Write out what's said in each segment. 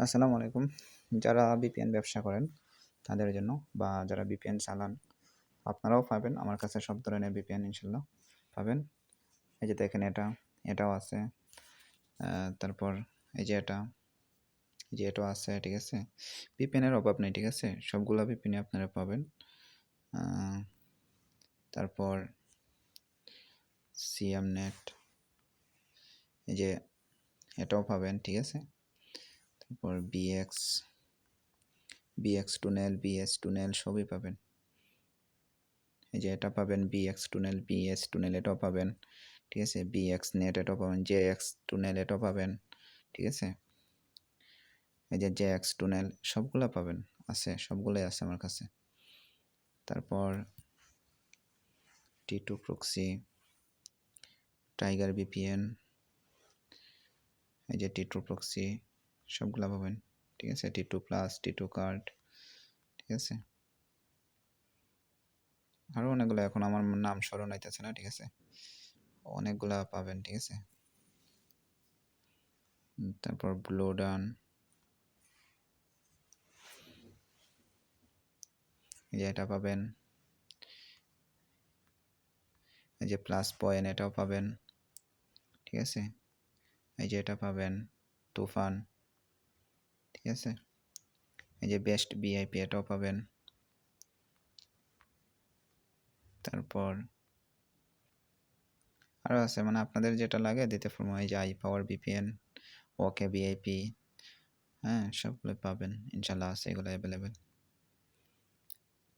আসসালামু আলাইকুম। যারা VPN ব্যবসা করেন তাদের জন্য বা যারা VPN চালান আপনারাও পাবেন। আমার কাছে সব ধরনের VPN ইনশাল্লাহ পাবেন। এই যে দেখেন এটাও আছে। তারপর এই যে এটাও আছে, ঠিক আছে? VPN এর অভাব নেই, ঠিক আছে? সবগুলা VPN আপনারা পাবেন। আ তারপর সিয়ামনেট, এই যে এটাও পাবেন, ঠিক আছে? তারপর BX টুনেল, BS টুনেল সবই পাবেন। এই যে এটা পাবেন BX টুনেল, BS টুনেল এটাও পাবেন, ঠিক আছে? BX নেট এটাও পাবেন, JX টুনেল এটাও পাবেন, ঠিক আছে? এই যে JX টুনেল সবগুলা পাবেন, সবগুলাই আছে আমার কাছে। তারপর T2 প্রক্সি, টাইগার VPN, এই যে T2 প্রক্সি সবগুলা পাবেন, ঠিক আছে? T2 প্লাস, T2 কার্ড, ঠিক আছে? আরও অনেকগুলো, এখন আমার নাম স্মরণ হইতেছে না, ঠিক আছে? অনেকগুলা পাবেন, ঠিক আছে? তারপর ব্লোডান, এই যে এটা পাবেন, এই যে প্লাস পয়েন্ট এটাও পাবেন, ঠিক আছে? এই যে এটা পাবেন তুফান, ঠিক আছে? এই যে বেস্ট VIP এটাও পাবেন। তারপর আরও আছে, মানে আপনাদের যেটা লাগে দিতে পারবো। এই যে iPower VPN, ওকে VIP, হ্যাঁ সবগুলো পাবেন ইনশাল্লাহ, আছে এগুলো অ্যাভেলেবেল।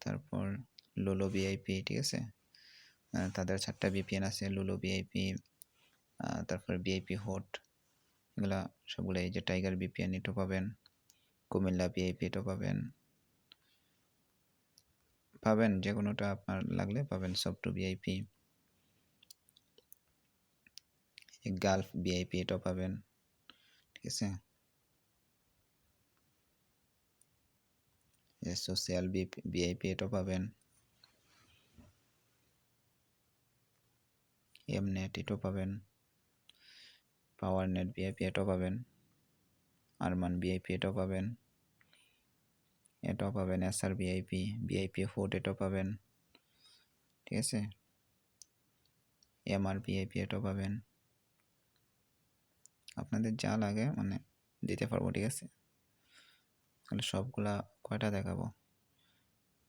তারপর লুলো VIP, ঠিক আছে? তাদের 4টা VPN আছে, লুলো VIP, তারপর VIP হোট, এগুলা সবগুলো। এই যে টাইগার VPN এটাও পাবেন, কুমিল্লা VIP এটাও পাবেন যে কোনোটা আপনার লাগলে পাবেন। সফট VIP, গালফ VIP এটাও পাবেন, ঠিক আছে? সোশ্যাল VIP এটাও পাবেন, এমনেট এটাও পাবেন, পাওয়ার নেট VIP এটাও পাবেন, আরমান VIP এটাও পাবেন, SR VIP হোট এটাও পাবেন, ঠিক আছে? MR VIP এটাও পাবেন। আপনাদের যা লাগে মানে দিতে পারবো, ঠিক আছে? তাহলে সবগুলা কয়টা দেখাবো?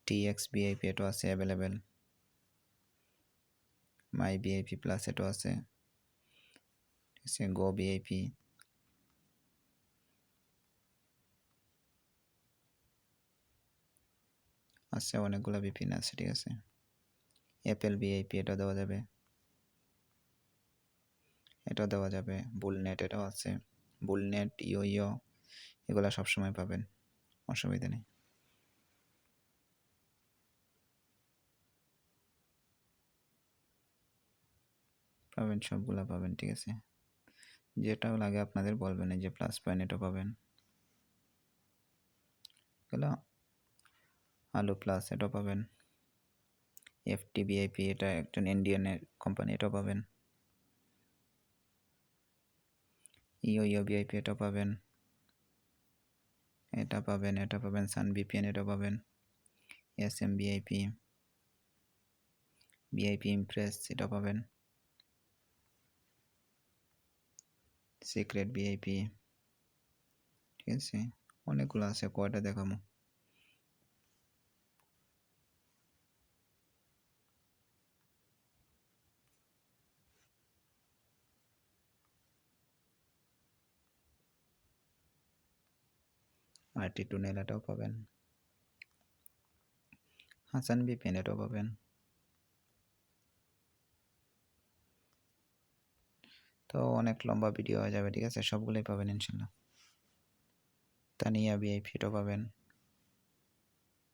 TX VIP এটাও আছে অ্যাভেলেবেল, মাই VIP প্লাস এটাও আছে, ঠিক আছে? গো VIP, আছে অনেকগুলো VPN আছে, ঠিক আছে? অ্যাপেল VIP এটাও দেওয়া যাবে, এটাও দেওয়া যাবে। বুলনেট এটাও আছে, বুলনেট, ইয়ো এগুলো সবসময় পাবেন, অসুবিধা নেই। পাবেন, সবগুলা পাবেন, ঠিক আছে? যেটাও লাগে আপনাদের বলবেন। এই যে প্লাস পয়েন্ট এটাও পাবেন, এগুলো আলু প্লাস এটাও পাবেন। FT VIP এটা একজন ইন্ডিয়ানের কোম্পানি, এটাও পাবেন। ইয়ো VIP এটাও পাবেন, এটা পাবেন। সান VPN এটাও পাবেন। SM VIP ইমপ্রেস এটা পাবেন। সিক্রেট VIP, ঠিক আছে? অনেকগুলো আছে, কয়টা দেখাবো? RT টুনেল এটাও পাবেন, হাসান VPN এটাও পাবেন। তো অনেক লম্বা ভিডিও হয়ে যাবে, ঠিক আছে? সবগুলোই পাবেন ইনশাল্লাহ। তানিয়া VIP এটাও পাবেন।